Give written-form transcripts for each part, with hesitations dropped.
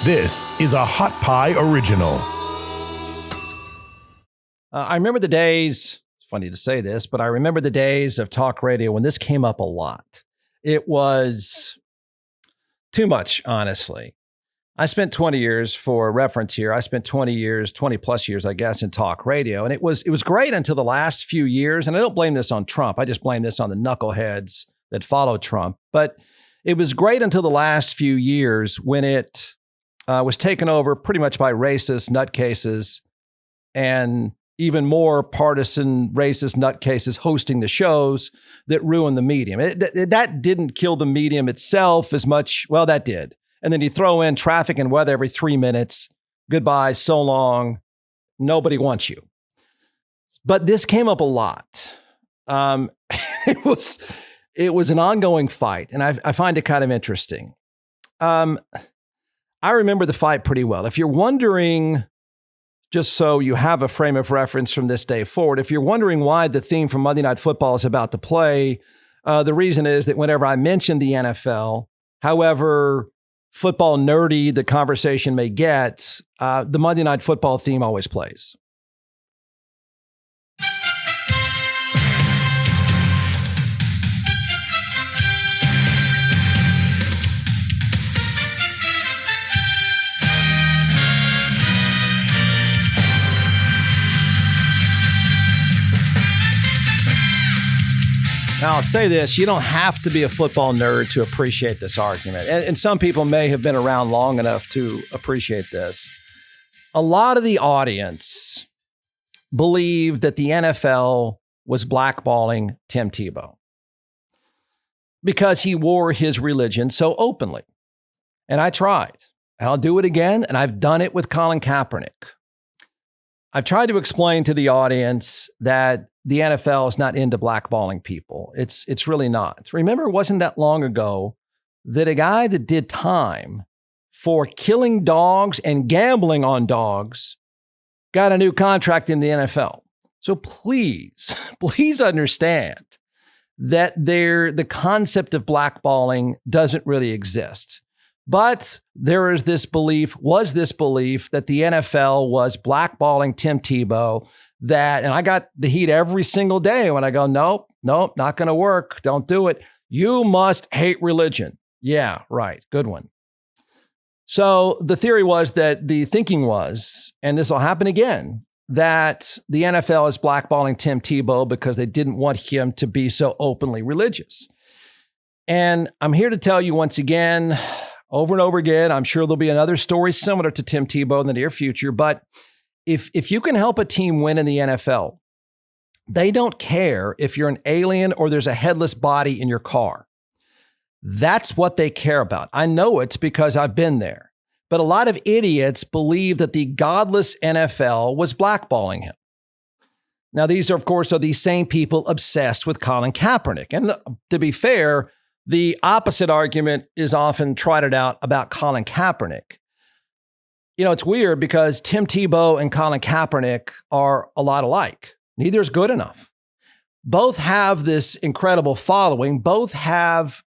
This is a Hot Pie Original. I remember the days, it's funny to say this, but I remember the days of talk radio when this came up a lot. It was too much, honestly. I spent 20 years, for reference here, I spent 20 plus years, I guess, in talk radio. And it was great until the last few years. And I don't blame this on Trump. I just blame this on the knuckleheads that followed Trump. But it was great until the last few years when it was taken over pretty much by racist nutcases and even more partisan racist nutcases hosting the shows that ruined the medium. That didn't kill the medium itself as much. Well, that did. And then you throw in traffic and weather every 3 minutes. Goodbye, so long. Nobody wants you. But this came up a lot. It was an ongoing fight, and I find it kind of interesting. I remember the fight pretty well. If you're wondering, just so you have a frame of reference from this day forward, if you're wondering why the theme from Monday Night Football is about to play, the reason is that whenever I mention the NFL, however football nerdy the conversation may get, the Monday Night Football theme always plays. Now, I'll say this, you don't have to be a football nerd to appreciate this argument. And some people may have been around long enough to appreciate this. A lot of the audience believed that the NFL was blackballing Tim Tebow because he wore his religion so openly. And I tried. And I'll do it again, and I've done it with Colin Kaepernick. I've tried to explain to the audience that the NFL is not into blackballing people. It's really not. Remember, it wasn't that long ago that a guy that did time for killing dogs and gambling on dogs got a new contract in the NFL. So please understand that the concept of blackballing doesn't really exist. But there is this belief that the NFL was blackballing Tim Tebow, and I got the heat every single day when I go, nope, not going to work. Don't do it. You must hate religion. Yeah, right. Good one. So the theory was that the thinking was, and this will happen again, that the NFL is blackballing Tim Tebow because they didn't want him to be so openly religious. And I'm here to tell you once again, over and over again, I'm sure there'll be another story similar to Tim Tebow in the near future. But if you can help a team win in the NFL, they don't care if you're an alien or there's a headless body in your car. That's what they care about. I know it because I've been there. But a lot of idiots believe that the godless NFL was blackballing him. Now, these are, of course, these same people obsessed with Colin Kaepernick. And to be fair, the opposite argument is often trotted out about Colin Kaepernick. You know, it's weird because Tim Tebow and Colin Kaepernick are a lot alike. Neither is good enough. Both have this incredible following. Both have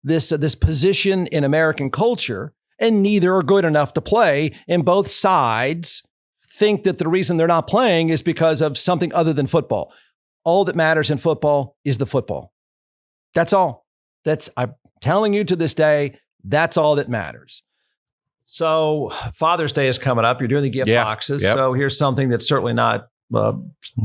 this position in American culture, and neither are good enough to play. And both sides think that the reason they're not playing is because of something other than football. All that matters in football is the football. That's all. I'm telling you to this day, that's all that matters. So Father's Day is coming up. You're doing the gift boxes. Yep. So here's something that's certainly not a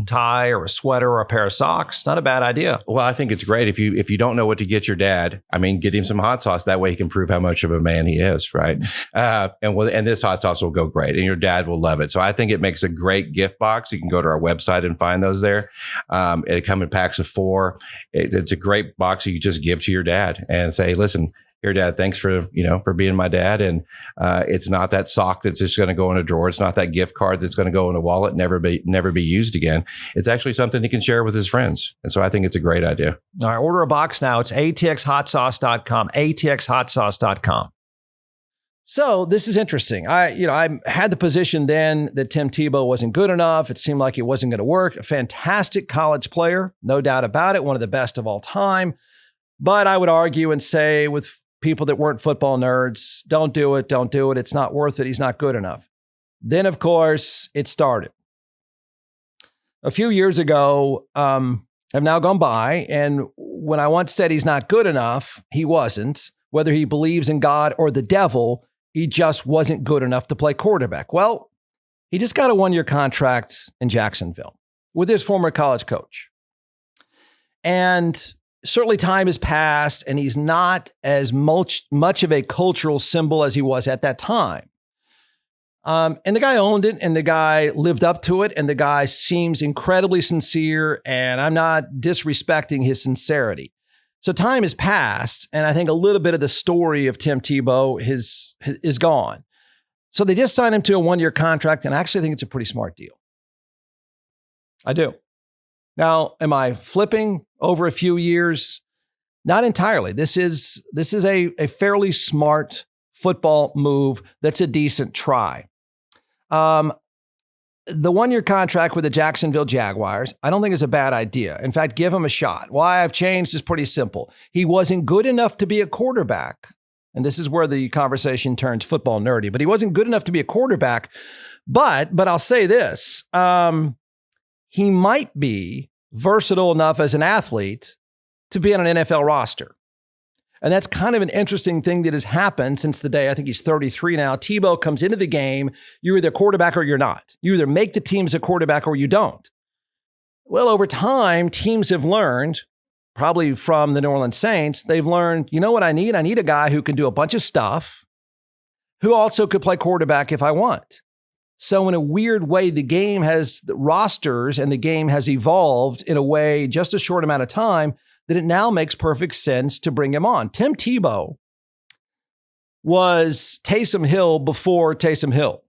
tie or a sweater or a pair of socks. Not a bad idea. Well, I think it's great. If you don't know what to get your dad, get him some hot sauce. That way he can prove how much of a man he is, right? And this hot sauce will go great, and your dad will love it. So I think it makes a great gift box. You can go to our website and find those there. It come in packs of 4. It's a great box you just give to your dad and say, listen, here, Dad, thanks for being my dad. And it's not that sock that's just going to go in a drawer. It's not that gift card that's going to go in a wallet, never be used again. It's actually something he can share with his friends. And so I think it's a great idea. All right, order a box now. It's atxhotsauce.com, atxhotsauce.com. So this is interesting. I had the position then that Tim Tebow wasn't good enough. It seemed like it wasn't going to work. A fantastic college player, no doubt about it. One of the best of all time. But I would argue and say with people that weren't football nerds don't do it. Don't do it. It's not worth it. He's not good enough. Then, of course, it started. A few years ago, have now gone by. And when I once said he's not good enough, he wasn't. Whether he believes in God or the devil, he just wasn't good enough to play quarterback. Well, he just got a 1-year contract in Jacksonville with his former college coach. And certainly time has passed, and he's not as much of a cultural symbol as he was at that time. And the guy owned it, and the guy lived up to it, and the guy seems incredibly sincere, and I'm not disrespecting his sincerity. So time has passed, and I think a little bit of the story of Tim Tebow is gone. So they just signed him to a 1-year contract, and I actually think it's a pretty smart deal. I do. Now, am I flipping over a few years? Not entirely. This is a fairly smart football move that's a decent try. The 1-year contract with the Jacksonville Jaguars, I don't think is a bad idea. In fact, give him a shot. Why I've changed is pretty simple. He wasn't good enough to be a quarterback. And this is where the conversation turns football nerdy, but he wasn't good enough to be a quarterback. But I'll say this, he might be versatile enough as an athlete to be on an NFL roster. And that's kind of an interesting thing that has happened since the day, I think he's 33 now. Tebow comes into the game. You're either a quarterback or you're not. You either make the team as a quarterback or you don't. Well, over time, teams have learned, probably from the New Orleans Saints, they've learned, you know what I need? I need a guy who can do a bunch of stuff, who also could play quarterback if I want. So in a weird way, the game has the rosters and the game has evolved in a way, just a short amount of time, that it now makes perfect sense to bring him on. Tim Tebow was Taysom Hill before Taysom Hill.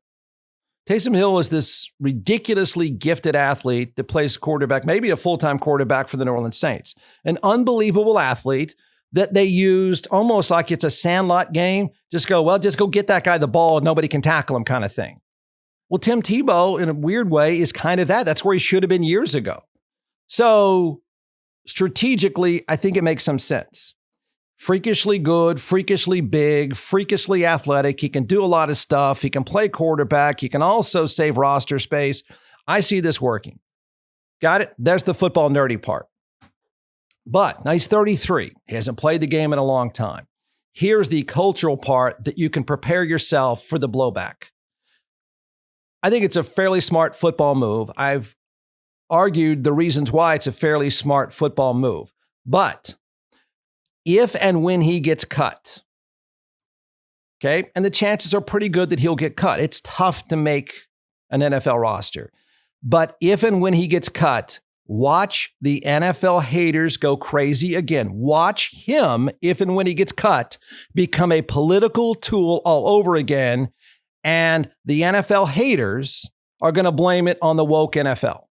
Taysom Hill is this ridiculously gifted athlete that plays quarterback, maybe a full-time quarterback for the New Orleans Saints. An unbelievable athlete that they used almost like it's a sandlot game. Just go get that guy the ball. Nobody can tackle him kind of thing. Well, Tim Tebow, in a weird way, is kind of that. That's where he should have been years ago. So strategically, I think it makes some sense. Freakishly good, freakishly big, freakishly athletic. He can do a lot of stuff. He can play quarterback. He can also save roster space. I see this working. Got it? There's the football nerdy part. But now he's 33. He hasn't played the game in a long time. Here's the cultural part that you can prepare yourself for the blowback. I think it's a fairly smart football move. I've argued the reasons why it's a fairly smart football move. But if and when he gets cut, okay, and the chances are pretty good that he'll get cut. It's tough to make an NFL roster. But if and when he gets cut, watch the NFL haters go crazy again. Watch him, if and when he gets cut, become a political tool all over again. And the NFL haters are going to blame it on the woke NFL.